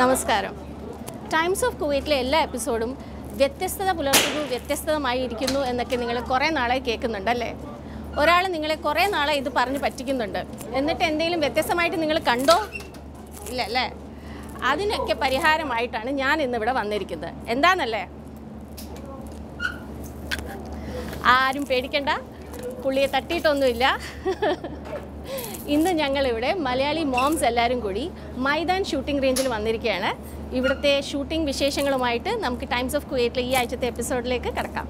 നമസ്കാരം. Times of കുവൈറ്റിലെ എല്ലാ എപ്പിസോഡും വ്യത്യസ്തത പുലർത്തുന്നു, വ്യത്യസ്തമായിരിക്കുന്നു എന്നൊക്കെ നിങ്ങൾ കുറേ നാളായി കേൾക്കുന്നുണ്ടല്ലേ? ഒരാൾ നിങ്ങളെ കുറേ നാളായി ഇത് പറഞ്ഞ് പറ്റിക്കുന്നുണ്ട്. എന്നിട്ട് എന്തെങ്കിലും വ്യത്യസ്തമായിട്ട് നിങ്ങൾ കണ്ടോ? ഇല്ല അല്ലേ? അതിനൊക്കെ പരിഹാരമായിട്ടാണ് ഞാൻ ഇന്നിവിടെ വന്നിരിക്കുന്നത്. എന്താണെന്നല്ലേ? ആരും പേടിക്കണ്ട, പുള്ളിയെ തട്ടിയിട്ടൊന്നുമില്ല. ഇന്ന് ഞങ്ങളിവിടെ മലയാളി മോംസ് എല്ലാവരും കൂടി മൈതാൻ ഷൂട്ടിംഗ് റേഞ്ചിൽ വന്നിരിക്കുകയാണ്. ഇവിടുത്തെ ഷൂട്ടിംഗ് വിശേഷങ്ങളുമായിട്ട് നമുക്ക് ടൈംസ് ഓഫ് കുവൈറ്റിലെ ഈ ആഴ്ചത്തെ എപ്പിസോഡിലേക്ക് കടക്കാം.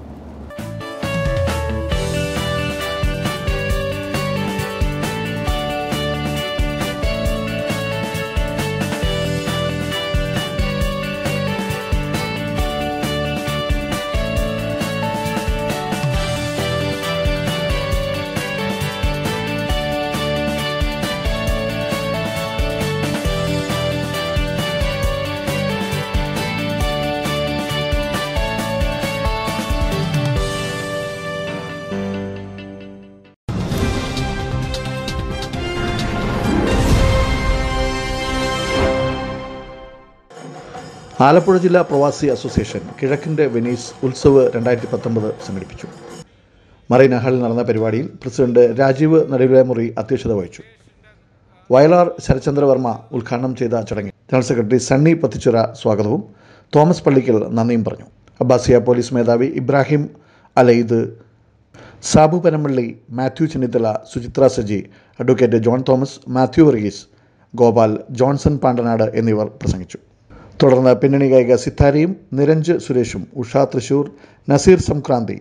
ആലപ്പുഴ ജില്ലാ പ്രവാസി അസോസിയേഷൻ കിഴക്കിൻ്റെ വെനീസ് ഉത്സവ് 2019 സംഘടിപ്പിച്ചു. മറൈൻ ഹാളിൽ നടന്ന പരിപാടിയിൽ പ്രസിഡന്റ് രാജീവ് നടുവിലേമുറി അധ്യക്ഷത വഹിച്ചു. വയലാർ ശരചന്ദ്രവർമ്മ ഉദ്ഘാടനം ചെയ്ത ചടങ്ങിൽ ജനറൽ സെക്രട്ടറി സണ്ണി പത്തിച്ചിറ സ്വാഗതവും തോമസ് പള്ളിക്കൽ നന്ദിയും പറഞ്ഞു. അബ്ബാസിയ പോലീസ് മേധാവി Ibrahim Alaid, Sabu Panampilly, Mathew Chennithala, Suchitra Saji, advocate John Thomas, Mathew Varghese, Gopal, Johnson Pandanad എന്നിവർ പ്രസംഗിച്ചു. തുടർന്ന് പിന്നണി ഗായിക സിത്താരയും നിരഞ്ജ് സുരേഷും, ഉഷ തൃശൂർ, നസീർ സംക്രാന്തി,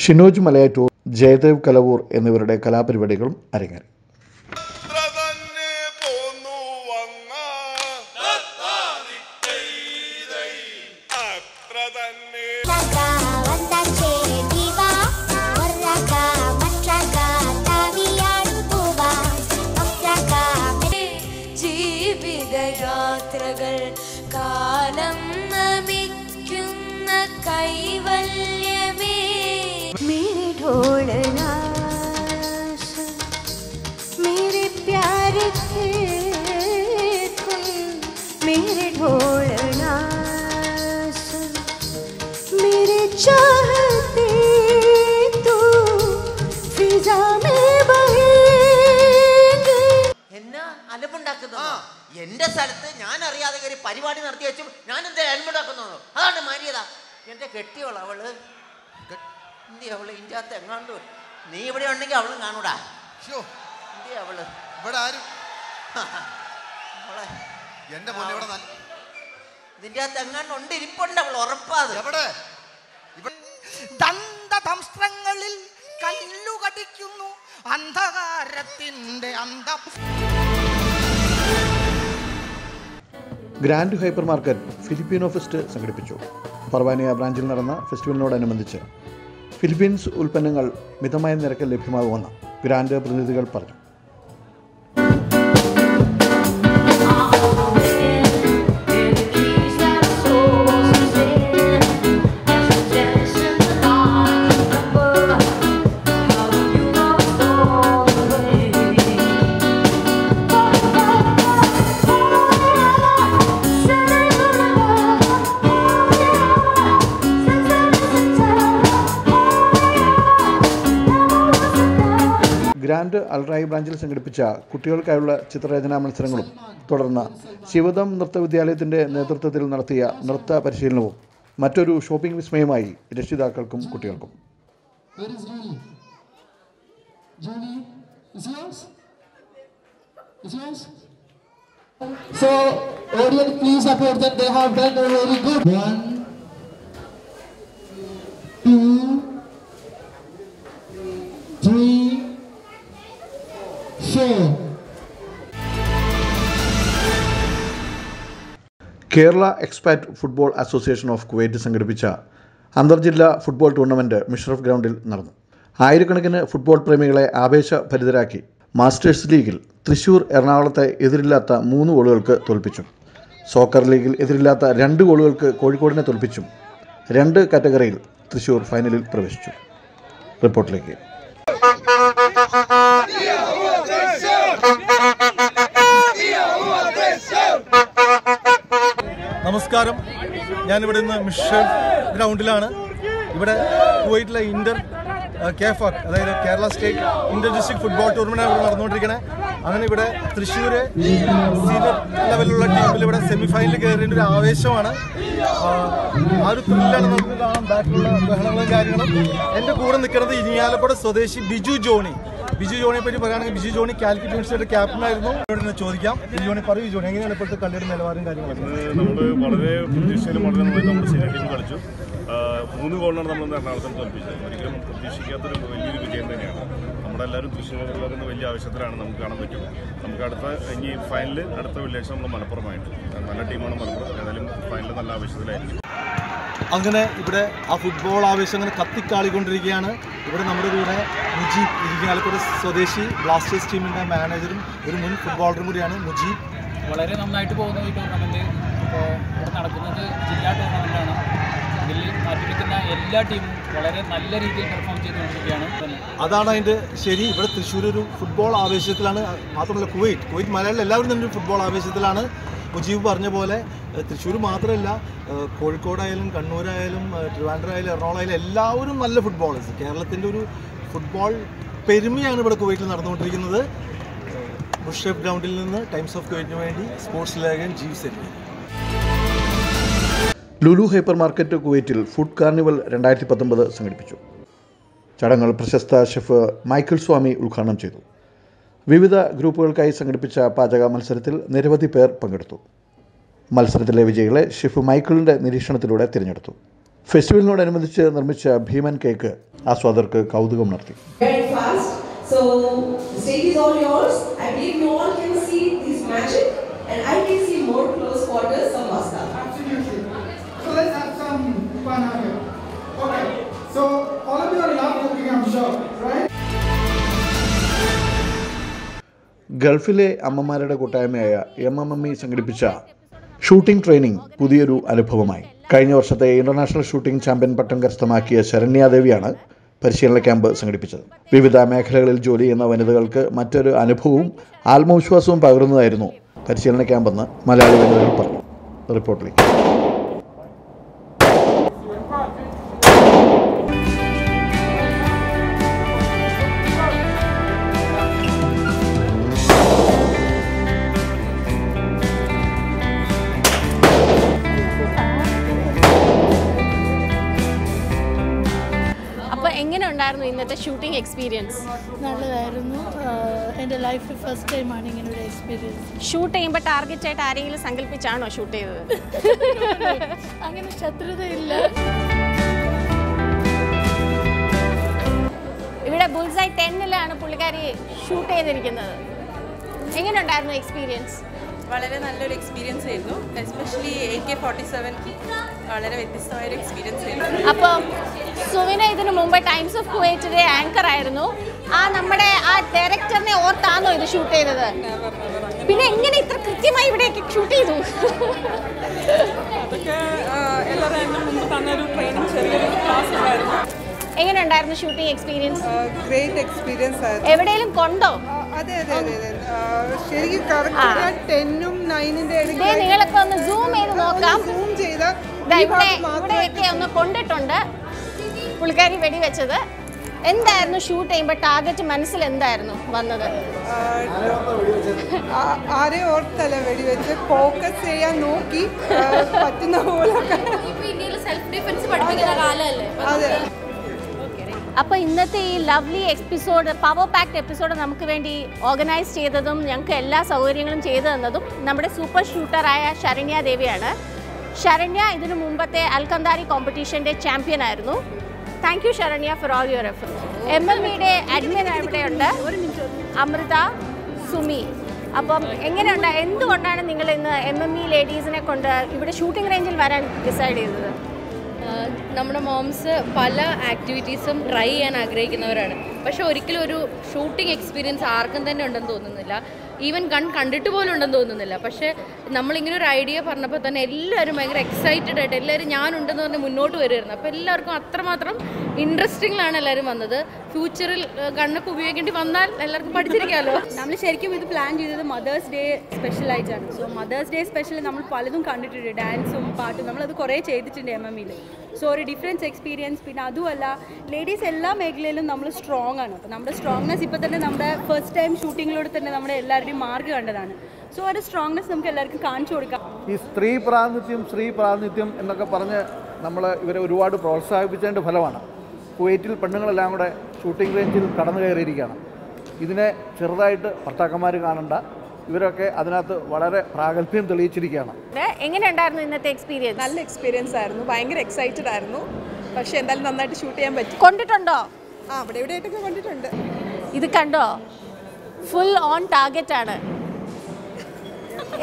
ഷിനോജ് മലയാറ്റൂർ, ജയദേവ് കലവൂർ എന്നിവരുടെ കലാപരിപാടികളും അരങ്ങേറി. കാലം നമിക്കുന്ന കൈവല്യമേ മേരെ ढोलनाश मेरे प्यार के धुन मेरे ढोलनाश मेरे चाहते तू फिजा में बहेंगे. എന്നാ അലമ്പുണ്ടാക്കുന്നു? എന്റെ സ്ഥലത്ത് ഞാൻ അറിയാതെ കയറി പരിപാടി നടത്തി വെച്ചു ഞാൻ എന്താ അലമ്പുണ്ടാക്കുന്നു? അതാണ് മാര്യത. എന്റെ കെട്ടിയോള് അവള് അവള് ഇതിൻ്റെ അകത്ത് എങ്ങാണ്ട് നീ ഇവിടെ ഉണ്ടെങ്കിൽ അവളും കാണൂടാ. എന്തി അവള് ഇവിടെ ആരും ഇതിൻ്റെ അകത്ത് എങ്ങാണ്ട് ഉണ്ട്, ഇരിപ്പുണ്ട് അവൾ, ഉറപ്പാത്. എവിടെ ദന്തദംഷ്ട്രങ്ങളിൽ കല്ലു കടിക്കുന്നു അന്ധകാരത്തിന്റെ grand hyper market Filipino fest സംഘടിപ്പിച്ചു. പർവാനിയ ബ്രാഞ്ചിൽ നടന്ന ഫെസ്റ്റിവലിനോടനുബന്ധിച്ച് ഫിലിപ്പീൻസ് ഉൽപ്പന്നങ്ങൾ മിതമായ നിരക്കിൽ ലഭ്യമാകുമെന്ന് ഗ്രാൻഡ് പ്രതിനിധികൾ പറഞ്ഞു. ഗ്രാൻഡ് അൽറായി ബ്രാഞ്ചിൽ സംഘടിപ്പിച്ച കുട്ടികൾക്കായുള്ള ചിത്രരചനാ മത്സരങ്ങളും തുടർന്ന് ശിവദം നൃത്തവിദ്യാലയത്തിൻ്റെ നേതൃത്വത്തിൽ നടത്തിയ നൃത്ത പരിശീലനവും മറ്റൊരു ഷോപ്പിംഗ് വിസ്മയമായി രക്ഷിതാക്കൾക്കും കുട്ടികൾക്കും. So, audience, please support them. They have done a very good. 1, 2, 3, 4. Kerala expat football association of Kuwait സംഘടിപ്പിച്ച അന്തർജില്ലാ ഫുട്ബോൾ ടൂർണമെൻറ്റ് മിഷ്റഫ് ഗ്രൗണ്ടിൽ നടന്നു. ആയിരക്കണക്കിന് ഫുട്ബോൾ പ്രേമികളെ ആവേശഭരിതരാക്കി മാസ്റ്റേഴ്സ് ലീഗിൽ തൃശൂർ എറണാകുളത്തെ എതിരില്ലാത്ത 3 ഗോളുകൾക്ക് തോൽപ്പിച്ചു. സോക്കർ ലീഗിൽ എതിരില്ലാത്ത 2 ഗോളുകൾക്ക് കോഴിക്കോടിനെ തോൽപ്പിച്ചും 2 കാറ്റഗറിയിൽ തൃശൂർ ഫൈനലിൽ പ്രവേശിച്ചു. റിപ്പോർട്ടിലേക്ക്. നമസ്കാരം. ഞാനിവിടെ നിന്ന് മിഷൻ ഗ്രൗണ്ടിലാണ്. ഇവിടെ കുവൈറ്റിലെ ഇന്റർ KFAC, അതായത് Kerala state Inter district football tournament ഇവിടെ നടന്നുകൊണ്ടിരിക്കുന്നത്. അങ്ങനെ ഇവിടെ തൃശ്ശൂർ സീനിയർ ലെവലിലുള്ള ടീമിൽ ഇവിടെ സെമിഫൈനലിൽ കയറിയ ഒരു ആവേശമാണ്. ആ ഒരു ത്രില്ലാണ് നമുക്ക് കാണാം. ബാക്കിലുള്ള ബഹളങ്ങളും കാര്യങ്ങളും. എൻ്റെ കൂടെ നിൽക്കുന്നത് ഇരിങ്ങാലക്കുട സ്വദേശി ബിജു ജോണിയെ പറ്റി പറയുകയാണെങ്കിൽ ബിജു ജോണി കാലിക്കറ്റ് യൂണിവേഴ്സിറ്റിയുടെ ക്യാപ്റ്റനായിരുന്നു. ഇവിടെ ചോദിക്കാം. ബിജു ജോണി പറയൂ, ജോണി എങ്ങനെയാണ് ഇപ്പോഴത്തെ കളിയുടെ നിലവാരം കാര്യങ്ങളൊക്കെ? നമ്മൾ വളരെ പ്രതീക്ഷയിലും വളരെ നന്നായി നമ്മുടെ സീനിയർ ടീം കളിച്ചു. 3 ഗോളിനാണ് നമ്മൾ എറണാകുളത്തിന് തോൽപ്പിച്ചത്. ഒരിക്കലും പ്രതീക്ഷിക്കാത്തൊരു വലിയൊരു വിജയം തന്നെയാണ്. നമ്മളെല്ലാവരും തൃശ്ശൂരിൽ വലിയ ആവശ്യത്തിലാണ് നമുക്ക് കാണാൻ പറ്റും. നമുക്ക് ഇനി ഫൈനലിൽ അടുത്ത വെള്ളിയാഴ്ച നമ്മൾ മലപ്പുറമായിട്ട് നല്ല ടീമാണ് മലപ്പുറം. ഏതായാലും ഫൈനലിൽ നല്ല ആവശ്യത്തിലായിരിക്കും. അങ്ങനെ ഇവിടെ ആ ഫുട്ബോൾ ആവേശം അങ്ങനെ കത്തിക്കാളിക്കൊണ്ടിരിക്കുകയാണ്. ഇവിടെ നമ്മുടെ കൂടെ മുജീബ്, ഇരിങ്ങാലക്കുട സ്വദേശി ബ്ലാസ്റ്റേഴ്സ് ടീമിൻ്റെ മാനേജറും ഒരു മുൻ ഫുട്ബോളറും കൂടിയാണ്. മുജീബ്, വളരെ നന്നായിട്ട് പോകുന്ന ഈ ടൂർണമെൻറ്റ്. ഇപ്പോൾ ഇവിടെ നടക്കുന്നത് ജില്ലാ ടൂർണമെൻറ്റാണ്. ഇതിൽ മാറ്റിവെക്കുന്ന എല്ലാ ടീമും വളരെ നല്ല രീതിയിൽ പെർഫോം ചെയ്തുകൊണ്ടിരിക്കുകയാണ്. അതാണ് അതിൻ്റെ ശരി. ഇവിടെ തൃശ്ശൂർ ഒരു ഫുട്ബോൾ ആവേശത്തിലാണ്. മാത്രമല്ല കുവൈറ്റ് മലയാളികൾ എല്ലാവരും തന്നെ ഒരു ഫുട്ബോൾ ആവേശത്തിലാണ്. മുജീബ് പറഞ്ഞ പോലെ തൃശ്ശൂർ മാത്രമല്ല, കോഴിക്കോടായാലും കണ്ണൂരായാലും ട്രിവാൻഡ്രം എറണാകുളം ആയാലും എല്ലാവരും നല്ല ഫുട്ബോളേഴ്സ്. കേരളത്തിൻ്റെ ഒരു ഫുട്ബോൾ പെരുമയാണ് ഇവിടെ കുവൈറ്റിൽ നടന്നുകൊണ്ടിരിക്കുന്നത്. മുഷറഫ് ഗ്രൗണ്ടിൽ നിന്ന് ടൈംസ് ഓഫ് കുവൈറ്റിന് വേണ്ടി സ്പോർട്സ് ലേഖകൻ ജീവ് സെറ്റി. ലുലു ഹൈപ്പർ മാർക്കറ്റ് കുവൈറ്റിൽ ഫുഡ് കാർണിവൽ 2019 സംഘടിപ്പിച്ചു. ചടങ്ങുകൾ പ്രശസ്ത ഷെഫ് മൈക്കിൾ സ്വാമി ഉദ്ഘാടനം ചെയ്തു. വിവിധ ഗ്രൂപ്പുകൾക്കായി സംഘടിപ്പിച്ച പാചക മത്സരത്തിൽ നിരവധി പേർ പങ്കെടുത്തു. മത്സരത്തിലെ വിജയികളെ ഷെഫ് മൈക്കിളിൻ്റെ നിരീക്ഷണത്തിലൂടെ തിരഞ്ഞെടുത്തു. ഫെസ്റ്റിവലിനോടനുബന്ധിച്ച് നിർമ്മിച്ച ഭീമൻ കേക്ക് ആസ്വാദകർക്ക് കൗതുകം നടത്തി. ഗൾഫിലെ അമ്മമാരുടെ കൂട്ടായ്മയായ MMME സംഘടിപ്പിച്ച ഷൂട്ടിംഗ് ട്രെയിനിങ് പുതിയൊരു അനുഭവമായി. കഴിഞ്ഞ വർഷത്തെ ഇന്റർനാഷണൽ ഷൂട്ടിംഗ് ചാമ്പ്യൻ പട്ടം കരസ്ഥമാക്കിയ ശരണ്യാദേവിയാണ് പരിശീലന ക്യാമ്പ് സംഘടിപ്പിച്ചത്. വിവിധ മേഖലകളിൽ ജോലി ചെയ്യുന്ന വനിതകൾക്ക് മറ്റൊരു അനുഭവവും ആത്മവിശ്വാസവും പകരുന്നതായിരുന്നു പരിശീലന ക്യാമ്പെന്ന് മലയാളി വനിതകൾ പറഞ്ഞു. റിപ്പോർട്ടിലേക്ക്. എങ്ങനെ ഉണ്ടായിരുന്നു ഇന്നത്തെ ഷൂട്ടിംഗ് എക്സ്പീരിയൻസ്? നല്ലതായിരുന്നു. എൻ്റെ ലൈഫിൽ ഫസ്റ്റ് ടൈമാണ് ഇങ്ങനെ ഒരു എക്സ്പീരിയൻസ്. ഷൂട്ട് ചെയ്യുമ്പോൾ ടാർഗറ്റ് ആയിട്ട് ആരെങ്കിലും സങ്കല്പിച്ചാണോ ഷൂട്ട് ചെയ്തത്? അങ്ങനെ ശത്രുതയില്ല. ഇവിടെ ബുൾസൈ 10-ലാണ് പുള്ളിക്കാരി ഷൂട്ട് ചെയ്തിരിക്കുന്നത്. എങ്ങനെ ഉണ്ടായിരുന്നു എക്സ്പീരിയൻസ്? വളരെ നല്ലൊരു എക്സ്പീരിയൻസ് ആയിരുന്നു. എസ്പെഷ്യലി AK-47 വളരെ വ്യത്യസ്തമായൊരു എക്സ്പീരിയൻസ് ആയിരുന്നു. അപ്പം സുവിന ഇതിനു മുമ്പ് ടൈംസ് ഓഫ് കുവൈറ്റിലെ ആങ്കർ ആയിരുന്നു. നമ്മുടെ ആ ഡയറക്ടറിനെ ഓർത്താണോ ഇത് ഷൂട്ട് ചെയ്തത്? പിന്നെ എങ്ങനെ ഇത്ര കൃത്യമായി ഇവിടെയൊക്കെ ഷൂട്ട് ചെയ്തു? അതൊക്കെ എല്ലാവരും മുമ്പ് തന്നൊരു ട്രെയിനിങ് ചെറിയൊരു ക്ലാസ് ഉണ്ടായിരുന്നു. എങ്ങനെ ഉണ്ടായിരുന്നു ഷൂട്ടിംഗ് എക്സ്പീരിയൻസ്? ഗ്രേറ്റ് എക്സ്പീരിയൻസ് ആയിരുന്നു. എവിടെയെങ്കിലും കൊണ്ടോ? അതെ അതെ അതെ അതെ ശരിക്കും കറക്റ്റ് 10ഉം 9ന്റെ ഇടയ്ക്ക് നിങ്ങളൊക്കെ ഒന്ന് സൂം ചെയ്ത് നോക്കാം. സൂം ചെയ്ത ഇവിടെയൊക്കെ ഒന്ന് കൊണ്ടിട്ടുണ്ട് പുള്ളിക്കാരി വെടിവെച്ചത്. എന്തായിരുന്നു ഷൂട്ട് ചെയ്യുമ്പോൾ ടാർഗറ്റ് മനസ്സിൽ എന്തായിരുന്നു വന്നത്? ആരെ ഓർത്തല്ല വെടിവെച്ച് ഫോക്കസ് ചെയ്യാൻ നോക്കി പറ്റുന്ന പോലെ. സെൽഫ് ഡിഫൻസ് പഠിപ്പിക്കുന്ന കാലമല്ലേ? അതെ. അപ്പോൾ ഇന്നത്തെ ഈ lovely episode, power packed episode നമുക്ക് വേണ്ടി ഓർഗനൈസ് ചെയ്തതും ഞങ്ങൾക്ക് എല്ലാ സൗകര്യങ്ങളും ചെയ്തു തന്നതും നമ്മുടെ സൂപ്പർ ഷൂട്ടറായ ശരണ്യ ദേവിയാണ്. ശരണ്യ ഇതിനു മുമ്പത്തെ അൽക്കന്താരി കോമ്പറ്റീഷൻ്റെ ചാമ്പ്യൻ ആയിരുന്നു. Thank you Saranya for all your efforts. MMEയുടെ അഡ്മിൻ ഇവിടെയുണ്ട്, അമൃത, സുമി. അപ്പം എന്തുകൊണ്ടാണ് നിങ്ങൾ ഇന്ന് MME ലേഡീസിനെ കൊണ്ട് ഇവിടെ ഷൂട്ടിംഗ് റേഞ്ചിൽ വരാൻ ഡിസൈഡ് ചെയ്തത്? നമ്മുടെ മോംസ് പല ആക്ടിവിറ്റീസും ട്രൈ ചെയ്യാൻ ആഗ്രഹിക്കുന്നവരാണ്. പക്ഷെ ഒരിക്കലും ഒരു ഷൂട്ടിംഗ് എക്സ്പീരിയൻസ് ആർക്കും തന്നെ ഉണ്ടെന്ന് തോന്നുന്നില്ല. ഈവൻ കണ്ടിട്ട് പോലും ഉണ്ടെന്ന് തോന്നുന്നില്ല. പക്ഷേ നമ്മളിങ്ങനെ ഒരു ഐഡിയ പറഞ്ഞപ്പോൾ തന്നെ എല്ലാവരും ഭയങ്കര എക്സൈറ്റഡ് ആയിട്ട് എല്ലാവരും ഞാനുണ്ടെന്ന് പറഞ്ഞ് മുന്നോട്ട് വരുമായിരുന്നു. അപ്പോൾ എല്ലാവർക്കും അത്രമാത്രം ഇൻട്രസ്റ്റിംഗിലാണ് എല്ലാവരും വന്നത്. ഫ്യൂച്ചറിൽ ഗണ്ണൊക്കെ ഉപയോഗിക്കേണ്ടി വന്നാൽ എല്ലാവർക്കും പഠിച്ചിരിക്കാമല്ലോ. നമ്മൾ ശരിക്കും ഇത് പ്ലാൻ ചെയ്തത് മദേഴ്സ് ഡേ സ്പെഷ്യലായിട്ടാണ്. സോ മദേഴ്സ് ഡേ സ്പെഷ്യൽ നമ്മൾ പലതും കണ്ടിട്ടുണ്ട്, ഡാൻസും പാട്ടും നമ്മളത് കുറേ ചെയ്തിട്ടുണ്ട് MMEയിൽ. സോ ഒരു ഡിഫറൻസ് എക്സ്പീരിയൻസ്. പിന്നെ അതുമല്ല ലേഡീസ് എല്ലാ മേഖലയിലും നമ്മൾ സ്ട്രോങ് ആണ്. അപ്പോൾ നമ്മുടെ സ്ട്രോങ്നെസ് ഇപ്പോൾ തന്നെ നമ്മുടെ ഫസ്റ്റ് ടൈം ഷൂട്ടിങ്ങിലൂടെ തന്നെ നമ്മുടെ എല്ലാവരുടെയും മാർക്ക് കണ്ടതാണ്. സോ ഒരു സ്ട്രോങ്നെസ് നമുക്ക് എല്ലാവർക്കും കാണിച്ചു കൊടുക്കാം. ഈ സ്ത്രീ പ്രാതിനിധ്യം എന്നൊക്കെ പറഞ്ഞ് നമ്മൾ ഇവരെ ഒരുപാട് പ്രോത്സാഹിപ്പിച്ചതിൻ്റെ ഫലമാണ് കുവൈറ്റിൽ പെണ്ണുങ്ങളെല്ലാം കൂടെ ഷൂട്ടിംഗ് റേഞ്ചിൽ കടന്നു കയറിയിരിക്കുകയാണ്. ഇതിനെ ചെറുതായിട്ട് ഭർത്താക്കന്മാർ കാണണ്ട, ഇവരൊക്കെ അതിനകത്ത് വളരെ പ്രാഗൽഭ്യം തെളിയിച്ചിരിക്കുകയാണ്. എങ്ങനെയുണ്ടായിരുന്നു ഇന്നത്തെ എക്സ്പീരിയൻസ്? നല്ല എക്സ്പീരിയൻസ് ആയിരുന്നു, ഭയങ്കര എക്സൈറ്റഡ് ആയിരുന്നു. പക്ഷേ എന്തായാലും നന്നായിട്ട് ഷൂട്ട് ചെയ്യാൻ പറ്റി. കൊണ്ടിട്ടുണ്ടോ? അവിടെ ഇവിടെയായിട്ടൊക്കെ കണ്ടിട്ടുണ്ട്. ഇത് കണ്ടോ? ഫുൾ ഓൺ ടാർഗറ്റ് ആണ്.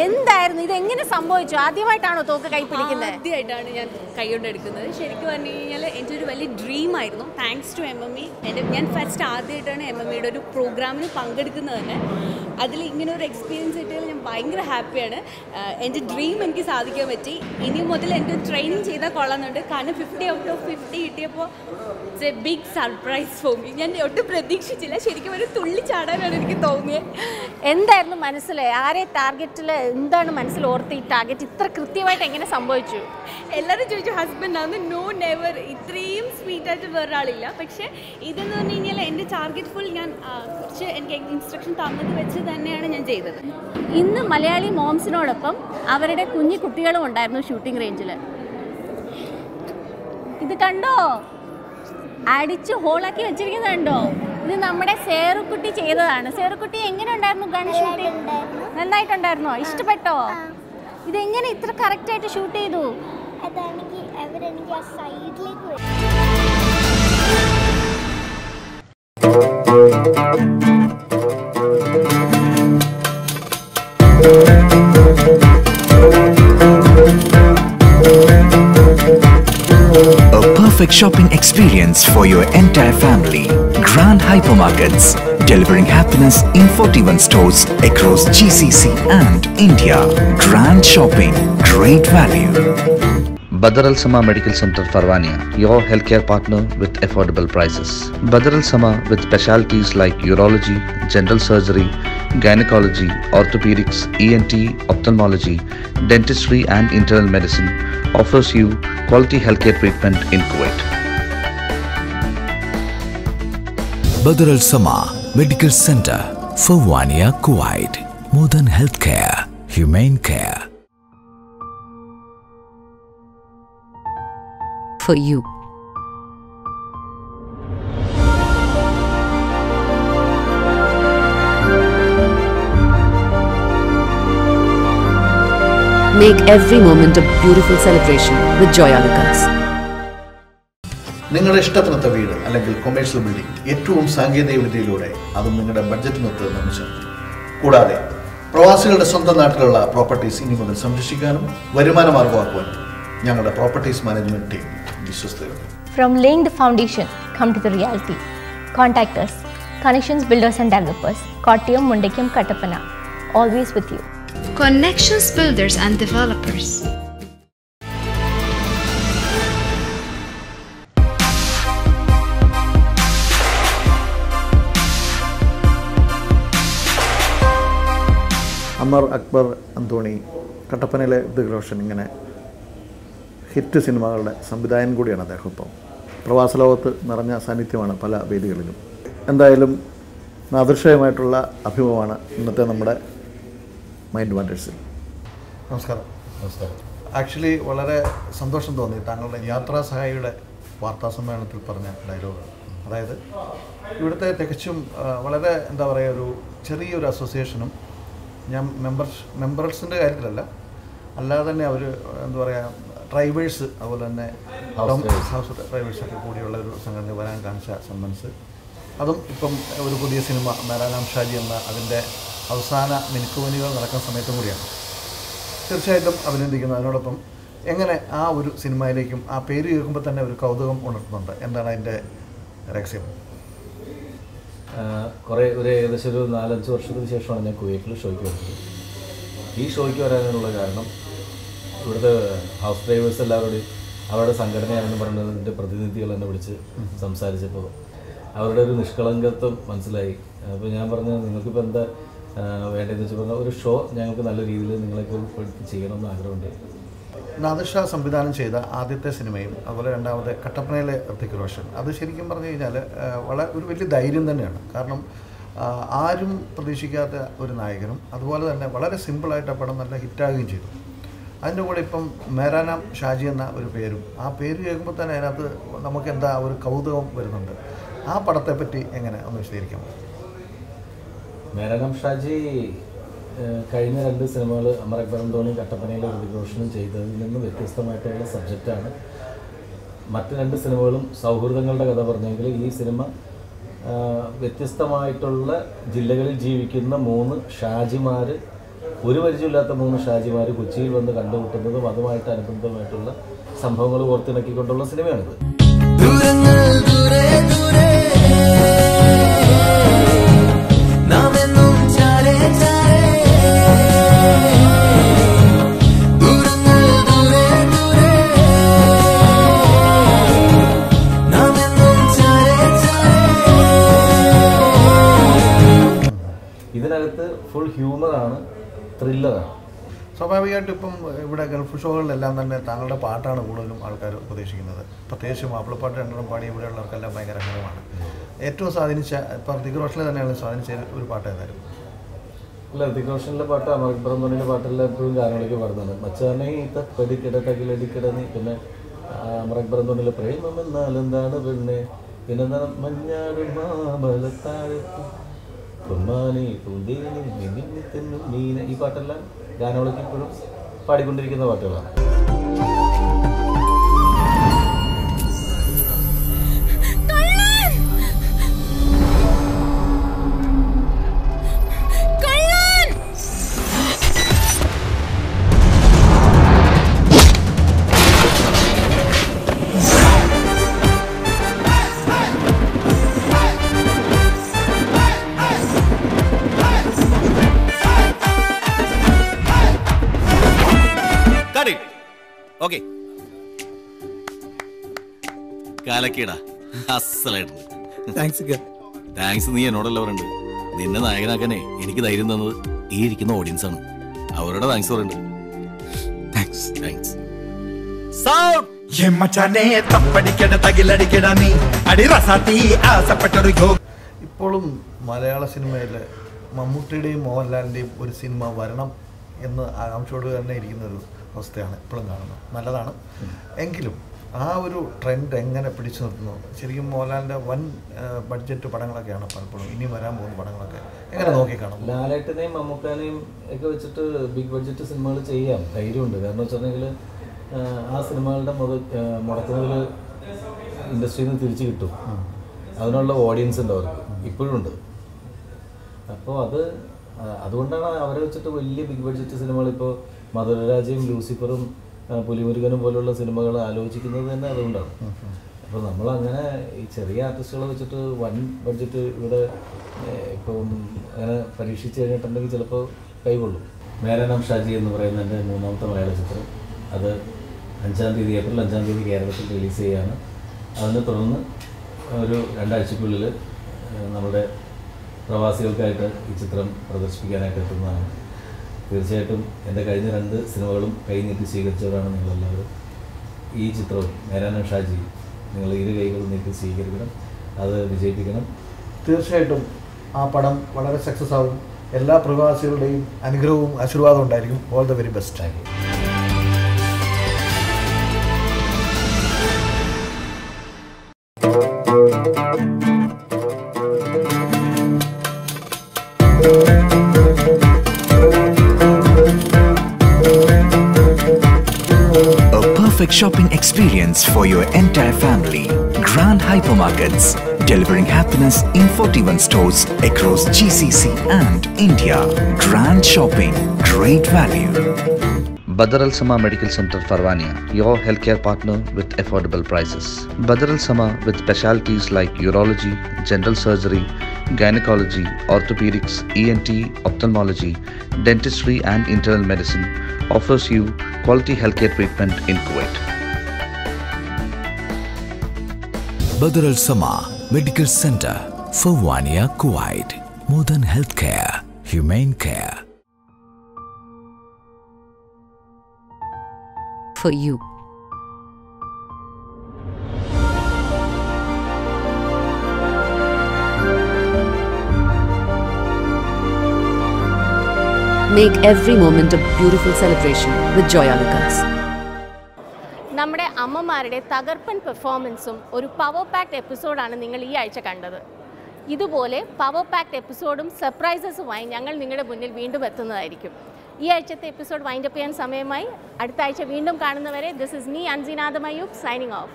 എന്തായിരുന്നു ഇത്? എങ്ങനെ സംഭവിച്ചു? ആദ്യമായിട്ടാണോ തോക്ക് കൈ പിടിക്കുന്നത്? ആദ്യമായിട്ടാണ് ഞാൻ കൈകൊണ്ട് എടുക്കുന്നത്. ശരിക്കും പറഞ്ഞു കഴിഞ്ഞാൽ എൻ്റെ ഒരു വലിയ ഡ്രീമായിരുന്നു. Thanks to MME. ഞാൻ ഫസ്റ്റ് ആദ്യമായിട്ടാണ് MMEയുടെ ഒരു പ്രോഗ്രാമിന് പങ്കെടുക്കുന്നത് തന്നെ. അതിൽ ഇങ്ങനെ ഒരു എക്സ്പീരിയൻസ് കിട്ടിയാൽ ഞാൻ ഭയങ്കര ഹാപ്പിയാണ്. എൻ്റെ ഡ്രീം എനിക്ക് സാധിക്കാൻ പറ്റി. ഇനി മുതൽ എൻ്റെ ട്രെയിനിങ് ചെയ്താൽ കൊള്ളുന്നുണ്ട്. കാരണം 50 ഔട്ട് ഓഫ് 50 കിട്ടിയപ്പോൾ it's a big surprise for me. ഞാൻ ഒട്ടും പ്രതീക്ഷിച്ചില്ല. ശരിക്കും ഒരു തുള്ളി ചാടാനാണ് എനിക്ക് തോന്നിയത്. എന്തായിരുന്നു മനസ്സിൽ? ആരെ ടാർഗറ്റിൽ എന്താണ് മനസ്സിൽ ഓർത്ത് ഈ ടാർഗറ്റ് ഇത്ര കൃത്യമായിട്ട് എങ്ങനെ സംഭവിച്ചു? എല്ലാവരും ചോദിച്ചു ഹസ്ബൻഡാണ്. No never. ഇത്രയും സ്വീറ്റായിട്ട് വേറൊരാളില്ല. പക്ഷേ ഇതെന്ന് പറഞ്ഞു കഴിഞ്ഞാൽ എൻ്റെ ടാർഗറ്റ് ഫുൾ ഞാൻ കുറച്ച് എനിക്ക് ഇൻസ്ട്രക്ഷൻ തന്നത് വെച്ച് തന്നെയാണ് ഞാൻ ചെയ്തത്. ഇന്ന് മലയാളി മോംസിനോടൊപ്പം അവരുടെ കുഞ്ഞു കുട്ടികളും ഉണ്ടായിരുന്നു ഷൂട്ടിംഗ് റേഞ്ചിൽ. ഇത് കണ്ടോ? അടിച്ച് ഹോളാക്കി വെച്ചിരിക്കുന്നത് കണ്ടോ? ഇത് നമ്മുടെ സേറുക്കുട്ടി ചെയ്തതാണ്. സേറുക്കുട്ടി എങ്ങനെ ഉണ്ടായിരുന്നു ഗൺ ഷൂട്ടിംഗ്? നന്നായിട്ടുണ്ടായിരുന്നോ? ഇഷ്ടപ്പെട്ടോ? ഇതെങ്ങനെ ഇത്ര കറക്റ്റായിട്ട് ഷൂട്ട് ചെയ്തു? അതാണെങ്കിൽ അവരെനിക്ക് ആ സൈഡിലേക്ക് A perfect shopping experience for your entire family. Grand Hypermarkets, delivering happiness in 41 stores across GCC and India. Grand shopping, great value. Badr Al Sama Medical Center Farwania, your healthcare partner with affordable prices. Badr Al Sama with specialties like urology, general surgery, gynecology, orthopedics, ENT, ophthalmology, dentistry and internal medicine offers you quality healthcare treatment in Kuwait. Badr Al Sama Medical Center, Farwania, Kuwait. More than healthcare, humane care. For you. Make every moment a beautiful celebration with Joyalukas. നിങ്ങളുടെ ഇഷ്ടത്തിനൊത്ത വീട് അല്ലെങ്കിൽ commercial building ഏറ്റവും സാങ്കേതിക വിദ്യയിലൂടെ അതും നിങ്ങളുടെ ബഡ്ജറ്റിനൊത്ത് നിർമ്മിച്ചു. കൂടാതെ പ്രവാസികളുടെ സ്വന്തം നാട്ടിലുള്ള പ്രോപ്പർട്ടീസ് ഇനി മുതൽ സംരക്ഷിക്കാനും വരുമാന മാർഗമാക്കുവാനും ഞങ്ങളുടെ പ്രോപ്പർട്ടീസ് മാനേജ്മെന്റ് ടീം വിശ്വസ്തരുണ്ട്. From laying the foundation, come to the reality. Contact us. Connections Builders and Developers, Kottayam, Mundakkam, Kattappana. Always with you. Connections Builders and Developers. Amar Akbar Anthony, കട്ടപ്പനയിലെ ഋതിക് റോഷൻ, ഇങ്ങനെ ഹിറ്റ് സിനിമകളുടെ സംവിധായകൻ കൂടിയാണ് അദ്ദേഹം. ഇപ്പം പ്രവാസ ലോകത്ത് നിറഞ്ഞ സാന്നിധ്യമാണ് പല വേദികളിലും. എന്തായാലും നാദൃശ്യമായിട്ടുള്ള അഭിമുഖമാണ് ഇന്നത്തെ നമ്മുടെ മൈൻഡ് മാറ്റേഴ്സിൽ. നമസ്കാരം. നമസ്കാരം. ആക്ച്വലി വളരെ സന്തോഷം തോന്നി താങ്കളുടെ യാത്രാ സഹായിയുടെ വാർത്താ സമ്മേളനത്തിൽ പറഞ്ഞ ഡയലോഗ്. അതായത് ഇവിടുത്തെ തികച്ചും വളരെ എന്താ പറയുക ഒരു ചെറിയൊരു അസോസിയേഷനും ഞാൻ മെമ്പേഴ്സിൻ്റെ കാര്യത്തിലല്ല, അല്ലാതെ തന്നെ അവർ എന്താ പറയുക ട്രൈബേഴ്സ്, അതുപോലെ തന്നെ ഹൗസ് ട്രൈബേഴ്സൊക്കെ കൂടിയുള്ള ഒരു സംഘടന വരാൻ കാണിച്ച സമ്മൻസ്, അതും ഇപ്പം ഒരു പുതിയ സിനിമ മേരാനാം ഷാജി എന്ന അതിൻ്റെ അവസാന മിനുക്കുവനികൾ നടക്കുന്ന സമയത്തും കൂടിയാണ്. തീർച്ചയായിട്ടും അഭിനന്ദിക്കുന്നു. അതിനോടൊപ്പം എങ്ങനെ ആ ഒരു സിനിമയിലേക്കും ആ പേര് കേൾക്കുമ്പോൾ തന്നെ ഒരു കൗതുകം ഉണർത്തുന്നുണ്ട്? എന്താണ് അതിൻ്റെ രഹസ്യം? ഒരു ഏകദേശം ഒരു 4-5 വർഷത്തിന് ശേഷമാണ് ഞാൻ കുവൈറ്റിൽ ഷോയ്ക്ക് വന്നത്. ഈ ഷോയ്ക്ക് വരാനുള്ള കാരണം ഇവിടുത്തെ ഹൗസ് ഡ്രൈവേഴ്സ് എല്ലാവരുടെയും അവരുടെ സംഘടനയാണെന്ന് പറഞ്ഞതിൻ്റെ പ്രതിനിധികൾ എന്നെ വിളിച്ച് സംസാരിച്ചപ്പോൾ അവരുടെ ഒരു നിഷ്കളങ്കത്വം മനസ്സിലായി. അപ്പോൾ ഞാൻ പറഞ്ഞു, നിങ്ങൾക്കിപ്പോൾ എന്താ വേണ്ടതെന്ന് വെച്ച് പറഞ്ഞാൽ ഒരു ഷോ ഞങ്ങൾക്ക് നല്ല രീതിയിൽ നിങ്ങളെയൊക്കെ ചെയ്യണമെന്ന് ആഗ്രഹമുണ്ട്. നാദിർ ഷാ സംവിധാനം ചെയ്ത ആദ്യത്തെ സിനിമയും അതുപോലെ രണ്ടാമത്തെ കട്ടപ്പനയിലെ ഋതിക് റോഷൻ, അത് ശരിക്കും പറഞ്ഞു കഴിഞ്ഞാൽ ഒരു വലിയ ധൈര്യം തന്നെയാണ്. കാരണം ആരും പ്രതീക്ഷിക്കാത്ത ഒരു നായകനും അതുപോലെ തന്നെ വളരെ സിമ്പിളായിട്ട് ആ പടം നല്ല ഹിറ്റാകുകയും ചെയ്തു. അതിൻ്റെ കൂടെ ഇപ്പം മേരാ നാം ഷാജി എന്ന ഒരു പേരും, ആ പേര് കേൾക്കുമ്പോൾ തന്നെ അതിനകത്ത് നമുക്കെന്താ ഒരു കൗതുകം വരുന്നുണ്ട്. ആ പടത്തെപ്പറ്റി എങ്ങനെ ഒന്ന് വിശദീകരിക്കാം? മേരാ നാം ഷാജി കഴിഞ്ഞ 2 സിനിമകൾ അമർ അക്ബർ അന്തോണി കട്ടപ്പനയിലെ ഋതിക് റോഷനും ചെയ്തതിൽ നിന്ന് വ്യത്യസ്തമായിട്ടുള്ള സബ്ജക്റ്റാണ്. മറ്റ് 2 സിനിമകളും സൗഹൃദങ്ങളുടെ കഥ പറഞ്ഞെങ്കിൽ ഈ സിനിമ വ്യത്യസ്തമായിട്ടുള്ള ജില്ലകളിൽ ജീവിക്കുന്ന 3 ഷാജിമാർ, ഒരു പരിചയമില്ലാത്ത 3 ഷാജിമാർ കൊച്ചിയിൽ വന്ന് കണ്ടുമുട്ടുന്നതും അതുമായിട്ട് അനുബന്ധമായിട്ടുള്ള സംഭവങ്ങൾ ഓർത്തിണക്കിക്കൊണ്ടുള്ള സിനിമയാണിത്. ഇതിനകത്ത് ഫുൾ ഹ്യൂമറാണ്, ത്രില്ലറാണ്. സ്വാഭാവികമായിട്ടും ഇപ്പം ഇവിടെ ഗൾഫ് ഷോകളിലെല്ലാം തന്നെ താങ്കളുടെ പാട്ടാണ് കൂടുതലും ആൾക്കാർ പ്രതീക്ഷിക്കുന്നത്. പ്രത്യേകിച്ചും മാപ്പിളപ്പാട്ട് 2 പാടി ഇവിടെയുള്ളവർക്കെല്ലാം ഭയങ്കര ഹരമാണ്. ഏറ്റവും സ്വാധീനിച്ച, ഇപ്പം ഋതിക് റോഷനെ തന്നെയാണ് സ്വാധീനിച്ച ഒരു പാട്ട് ഏതായിരുന്നു? അല്ല, ഋതിക് റോഷനിലെ പാട്ട് അമർ അക്ബർ അന്തോണിയുടെ പാട്ടെല്ലാം എപ്പോഴും ഗാനങ്ങളിലേക്ക് പാടുന്നതാണ്. മച്ചാനെ തപ്പടിക്കിട തകിലടിക്കിട നീ, പിന്നെ അമർ അക്ബർ അന്തോണിയിലെ പ്രേമം എന്നാൽ എന്താണ് പെണ്ണെ, പിന്നെ എന്താണ് മഞ്ഞാട് മാമലത്താഴത്ത് പൊന്മാനി പൂന്തേനി മിന്നിത്തെന്നും മീന, ഈ പാട്ടെല്ലാം ഗാനങ്ങളൊക്കെ ഇപ്പോഴും പാടിക്കൊണ്ടിരിക്കുന്ന പാട്ടുകളാണ്. ഓക്കെ, കാലക്കേടാ അസലായിട്ടുണ്ട്. താങ്ക്സ് നീ എന്നോടല്ല പറയണ്ട്. നിന്നെ നായകനാക്കാനേ എനിക്ക് ധൈര്യം തന്നത് ഈ ഇരിക്കുന്ന ഓഡിയൻസ് ആണ്. അവരുടെ താങ്ക്സ് പറയണ്ട്. താങ്ക്സ്. ഇപ്പോഴും മലയാള സിനിമയിൽ മമ്മൂട്ടിയുടെയും മോഹൻലാലിൻ്റെയും ഒരു സിനിമ വരണം എന്ന് ആകാംക്ഷയോട് തന്നെ ഇരിക്കുന്നൊരു അവസ്ഥയാണ് ഇപ്പോഴും കാണുന്നത്. നല്ലതാണ് എങ്കിലും ആ ഒരു ട്രെൻഡ് എങ്ങനെ പിടിച്ചു നിർത്തുന്നു? ശരിക്കും മോഹൻലാലിൻ്റെ വൻ ബഡ്ജറ്റ് പടങ്ങളൊക്കെയാണ് പലപ്പോഴും ഇനി വരാൻ പോകുന്ന പടങ്ങളൊക്കെ എങ്ങനെ നോക്കിക്കാണും? ലാലേട്ടനെയും മമ്മൂക്കാനെയും ഒക്കെ വെച്ചിട്ട് ബിഗ് ബഡ്ജറ്റ് സിനിമകൾ ചെയ്യാം, ധൈര്യമുണ്ട്. കാരണം വെച്ചിട്ടുണ്ടെങ്കിൽ ആ സിനിമകളുടെ മുടക്കുന്നതിൽ ഇൻഡസ്ട്രിയിൽ നിന്ന് തിരിച്ചു കിട്ടും. അതിനുള്ള ഓഡിയൻസ് ഉണ്ട് അവർക്ക്, ഇപ്പോഴും ഉണ്ട്. അപ്പോൾ അതുകൊണ്ടാണ് അവരെ വെച്ചിട്ട് വലിയ ബിഗ് ബഡ്ജറ്റ് സിനിമകൾ ഇപ്പോൾ മധുരരാജയും ലൂസിഫറും പുലിമുരുകനും പോലുള്ള സിനിമകൾ ആലോചിക്കുന്നത് തന്നെ അതുകൊണ്ടാണ്. അപ്പോൾ നമ്മളങ്ങനെ ഈ ചെറിയ ആർട്ടിസ്റ്റുകളെ വെച്ചിട്ട് വൻ ബഡ്ജറ്റ് ഇവിടെ ഇപ്പം അങ്ങനെ പരീക്ഷിച്ച് കഴിഞ്ഞിട്ടുണ്ടെങ്കിൽ ചിലപ്പോൾ കൈകൊള്ളും. മേരാ നാം ഷാജി എന്ന് പറയുന്ന എൻ്റെ 3ാമത്തെ മലയാള ചിത്രം, അത് 5-ാം തീയതി ഏപ്രിൽ 5-ാം തീയതി കേരളത്തിൽ റിലീസ് ചെയ്യുകയാണ്. അതിനെ തുടർന്ന് ഒരു 2 ആഴ്ചയ്ക്കുള്ളിൽ നമ്മുടെ പ്രവാസികൾക്കായിട്ട് ഈ ചിത്രം പ്രദർശിപ്പിക്കാനായിട്ട് എത്തുന്നതാണ്. തീർച്ചയായിട്ടും എൻ്റെ കഴിഞ്ഞ 2 സിനിമകളും കൈനീട്ടി സ്വീകരിച്ചവരാണ് നിങ്ങളെല്ലാവരും. ഈ ചിത്രവും മേരാ നാം ഷാജി നിങ്ങൾ ഇരു കൈകളും നീട്ടി സ്വീകരിക്കണം, അത് വിജയിപ്പിക്കണം. തീർച്ചയായിട്ടും ആ പടം വളരെ സക്സസ് ആവും. എല്ലാ പ്രവാസികളുടെയും അനുഗ്രഹവും ആശീർവാദവും ഉണ്ടായിരിക്കും. All the very best. Thank you. Perfect shopping experience for your entire family. Grand Hypermarkets, delivering happiness in 41 stores across GCC and India. Grand shopping, great value. Badr Al Sama Medical Center Farwania, your healthcare partner with affordable prices. Badr Al Sama with specialties like urology, general surgery, gynecology, orthopedics, ENT, ophthalmology, dentistry and internal medicine offers you quality healthcare treatment in Kuwait. Badr Al Sama Medical Center, Farwania, Kuwait. More than healthcare, humane care. For you. Make every moment a beautiful celebration with Joyalukas. നമ്മുടെ അമ്മമാരുടെ തകർപ്പൻ പെർഫോമൻസും ഒരു power packed എപ്പിസോഡാണ് നിങ്ങൾ ഈ ആഴ്ച കണ്ടത്. ഇതുപോലെ പവർ പാക്ഡ് എപ്പിസോഡും സർപ്രൈസസുമായി ഞങ്ങൾ നിങ്ങളുടെ മുന്നിൽ വീണ്ടും എത്തുന്നതായിരിക്കും. ഈ ആഴ്ചത്തെ എപ്പിസോഡ് വൈൻഡപ്പ് ചെയ്യാൻ സമയമായി. അടുത്ത ആഴ്ച വീണ്ടും കാണുന്നവരെ this is me Anseena Ayyub signing off.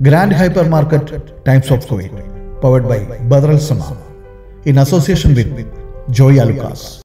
Grand Hypermarket Times of Kuwait, powered by Badr Al Sama, in association with Joyalukas.